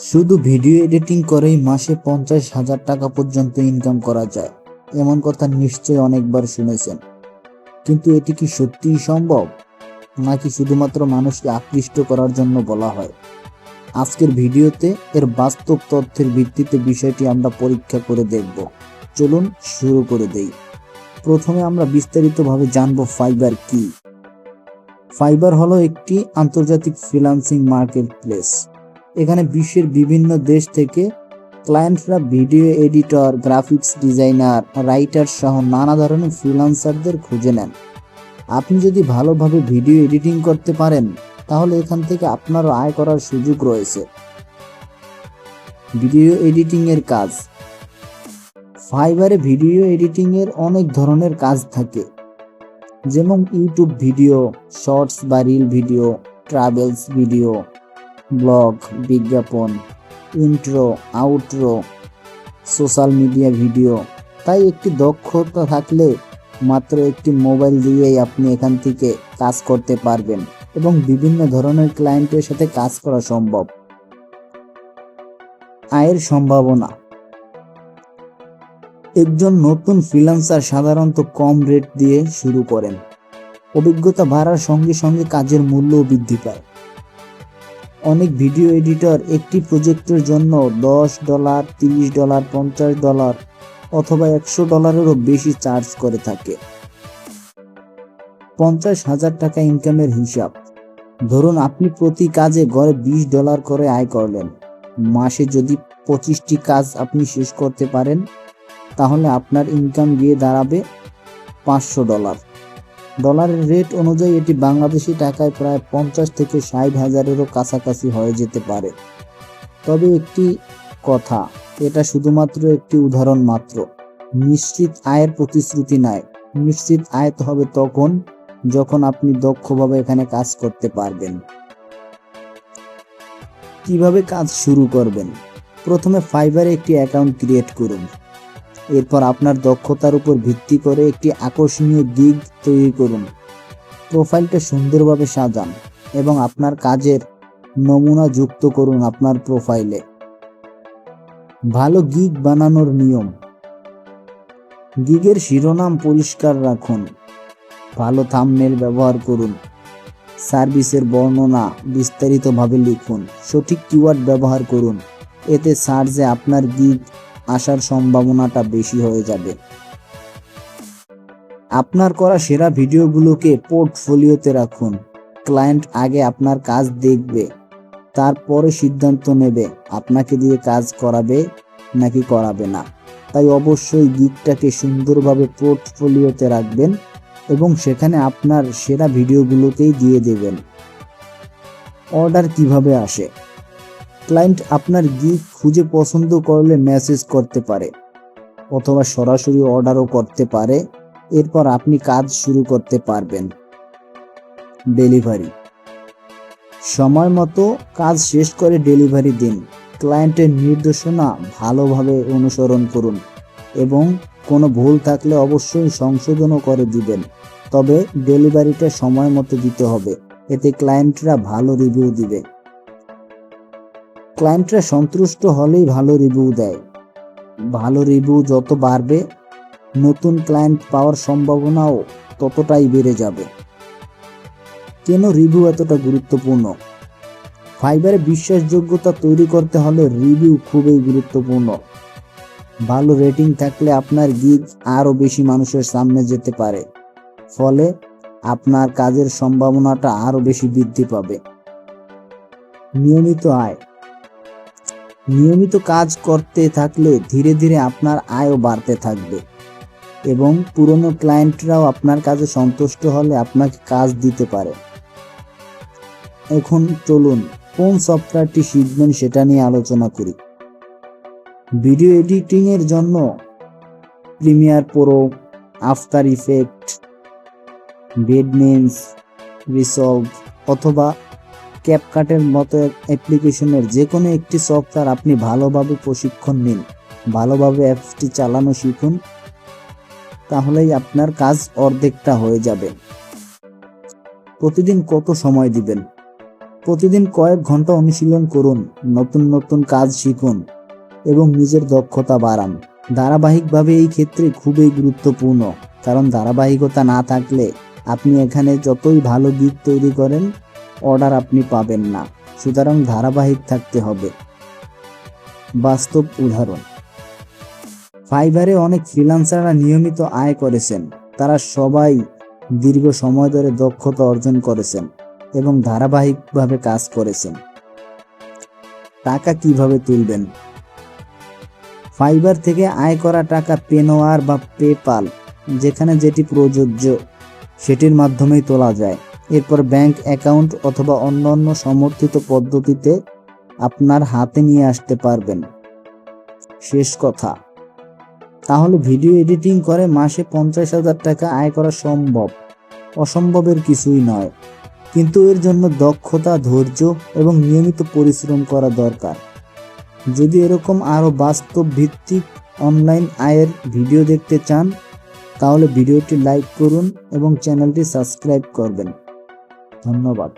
শুধু video editing করেই মাসে 50,000 টাকা পর্যন্ত ইনকাম করা যায়, এমন কথা নিশ্চয়ই অনেকবার শুনেছেন। কিন্তু এটি কি সত্যিই সম্ভব, নাকি শুধুমাত্র মানুষকে আকৃষ্ট করার জন্য বলা হয়? আজকের ভিডিওতে এর বাস্তব তথ্যের ভিত্তিতে বিষয়টি আমরা পরীক্ষা করে দেখব। চলুন শুরু করে দেই। প্রথমে আমরা বিস্তারিতভাবে জানব ফাইবার কি। ফাইবার হলো একটি আন্তর্জাতিক ফ্রিল্যান্সিং মার্কেট প্লেস। এখানে বিশ্বের বিভিন্ন দেশ থেকে ক্লায়েন্টরা video editor, graphics designer, writer সহ নানা ধরনের ফ্রিল্যান্সারদের খুঁজে নেন। আপনি যদি ভালোভাবে ভিডিও এডিটিং করতে পারেন, তাহলে এখান থেকে আপনারও আয় করার সুযোগ রয়েছে। ভিডিও এডিটিং এর কাজ। ফাইবারে ভিডিও এডিটিং এর অনেক ধরনের কাজ থাকে, যেমন ইউটিউব ভিডিও, শর্টস বা reel video, travels video, blog, বিজ্ঞাপন, intro, outro, social media video. তাই একটি দক্ষতা থাকলে মাত্র একটি মোবাইল দিয়েই আপনি এখান থেকে কাজ করতে পারবেন এবং বিভিন্ন ধরনের ক্লায়েন্টের সাথে কাজ করা সম্ভব। আয়ের সম্ভাবনা। একজন নতুন ফ্রিল্যান্সার সাধারণত কম রেট দিয়ে শুরু করেন। অভিজ্ঞতা বাড়ার সঙ্গে সঙ্গে কাজের মূল্যও বৃদ্ধি পায়। অনেক ভিডিও এডিটর একটি প্রজেক্টের জন্য $10, $30, $50 অথবা $100-এরও বেশি চার্জ করে থাকে। 50,000 টাকা ইনকামের হিসাব। ধরুন আপনি প্রতি কাজে গড়ে $20 করে আয় করলেন। মাসে যদি 25টি কাজ আপনি শেষ করতে পারেন, তাহলে আপনার ইনকাম গিয়ে দাঁড়াবে $500। ডলারের রেট অনুযায়ী এটি বাংলাদেশি টাকায় প্রায় 50 থেকে 60,000-এরও কাছাকাছি হয়ে যেতে পারে। তবে একটি কথা, এটা শুধুমাত্র একটি উদাহরণ মাত্র। নিশ্চিত আয়ের প্রতিশ্রুতি নয়। নিশ্চিত আয় হবে তখন যখন আপনি দক্ষভাবে এখানে কাজ করতে পারবেন। কিভাবে কাজ শুরু করবেন? প্রথমে ফাইবারে একটি অ্যাকাউন্ট ক্রিয়েট করুন। এরপর আপনার দক্ষতার উপর ভিত্তি করে একটি আকর্ষণীয় গিগ তৈরি করুন। প্রোফাইলটা সুন্দরভাবে সাজান এবং আপনার কাজের নমুনা যুক্ত করুন আপনার প্রোফাইলে। ভালো গিগ বানানোর নিয়ম। গিগের শিরোনাম পরিষ্কার রাখুন। ভালো থাম্বনেল ব্যবহার করুন। সার্ভিসের বর্ণনা বিস্তারিতভাবে লিখুন। সঠিক কিওয়ার্ড ব্যবহার করুন। এতে সার্চে আপনার গিগ আসার সম্ভাবনাটা বেশি হয়ে যাবে। আপনার করা সেরা ভিডিওগুলোকে পোর্টফোলিওতে রাখুন। ক্লায়েন্ট আগে আপনার কাজ দেখবে, তারপরে সিদ্ধান্ত নেবে আপনাকে দিয়ে কাজ করাবে নাকি করাবে না। তাই অবশ্যই গিগটাকে সুন্দরভাবে পোর্টফোলিওতে রাখবেন এবং সেখানে আপনার সেরা ভিডিওগুলোকেই দিয়ে দেবেন। অর্ডার কিভাবে আসে? ক্লায়েন্ট আপনার গিগ খুঁজে পছন্দ করলে মেসেজ করতে পারে অথবা সরাসরি অর্ডারও করতে পারে। এরপর আপনি কাজ শুরু করতে পারবেন। ডেলিভারি। সময় মতো কাজ শেষ করে ডেলিভারি দিন। ক্লায়েন্টের নির্দেশনা ভালোভাবে অনুসরণ করুন এবং কোনো ভুল থাকলে অবশ্যই সংশোধনও করে দিবেন। তবে ডেলিভারিটা সময় মতো দিতে হবে, এতে ক্লায়েন্টরা ভালো রিভিউ দিবে। ক্লায়েন্টরা সন্তুষ্ট হলেই ভালো রিভিউ দেয়। ভালো রিভিউ যত বাড়বে, নতুন ক্লায়েন্ট পাওয়ার সম্ভাবনাও ততটাই বেড়ে যাবে। কেন রিভিউ এতটা গুরুত্বপূর্ণ? ফাইবারে বিশ্বাসযোগ্যতা তৈরি করতে হলে রিভিউ খুবই গুরুত্বপূর্ণ। ভালো রেটিং থাকলে আপনার গিগ আরও বেশি মানুষের সামনে যেতে পারে, ফলে আপনার কাজের সম্ভাবনাটা আরও বেশি বৃদ্ধি পাবে। নিয়মিত আয়। নিয়মিত কাজ করতে থাকলে ধীরে ধীরে আপনার আয়ও বাড়তে থাকবে এবং পুরনো ক্লায়েন্টরাও আপনার কাজে সন্তুষ্ট হলে আপনাকে কাজ দিতে পারে। এখন চলুন কোন সফটওয়্যারটি শিখবেন সেটা নিয়ে আলোচনা করি। ভিডিও এডিটিং এর জন্য প্রিমিয়ার প্রো, আফটার ইফেক্ট, বেডমেন্স, রিসলভ অথবা ক্যাপকাটের মতো অ্যাপ্লিকেশনের যে কোনো একটি সফটওয়্যার আপনি ভালোভাবে প্রশিক্ষণ নিন, ভালোভাবে অ্যাপসটি চালানো শিখুন, তাহলেই আপনার কাজ অর্ধেকটা হয়ে যাবে। প্রতিদিন কত সময় দিবেন? প্রতিদিন কয়েক ঘন্টা অনুশীলন করুন, নতুন নতুন কাজ শিখুন এবং নিজের দক্ষতা বাড়ান। ধারাবাহিকভাবে এই ক্ষেত্রে খুবই গুরুত্বপূর্ণ, কারণ ধারাবাহিকতা না থাকলে আপনি এখানে যতই ভালো গিগ তৈরি করেন, অর্ডার আপনি পাবেন না। সুতরাং ধারাবাহিক থাকতে হবে। বাস্তব উদাহরণ, ফাইবারে অনেক ফ্রিল্যান্সাররা নিয়মিত আয় করেছেন। তারা সবাই দীর্ঘ সময় ধরে দক্ষতা অর্জন করেছেন এবং ধারাবাহিকভাবে কাজ করেছেন। টাকা কিভাবে তুলবেন? ফাইবার থেকে আয় করা টাকা পেনোয়ার বা পেপাল, যেখানে যেটি প্রযোজ্য সেটির মাধ্যমেই তোলা যায়। এরপর ব্যাংক অ্যাকাউন্ট অথবা অন্যান্য সমর্থিত পদ্ধতিতে আপনার হাতে নিয়ে আসতে পারবেন। শেষ কথা, তাহলে ভিডিও এডিটিং করে মাসে 50,000 টাকা আয় করা সম্ভব। অসম্ভবের কিছুই নয়, কিন্তু এর জন্য দক্ষতা, ধৈর্য এবং নিয়মিত পরিশ্রম করা দরকার। যদি এরকম আরও বাস্তব ভিত্তিক অনলাইন আয়ের ভিডিও দেখতে চান, তাহলে ভিডিওটি লাইক করুন এবং চ্যানেলটি সাবস্ক্রাইব করবেন। ধন্যবাদ।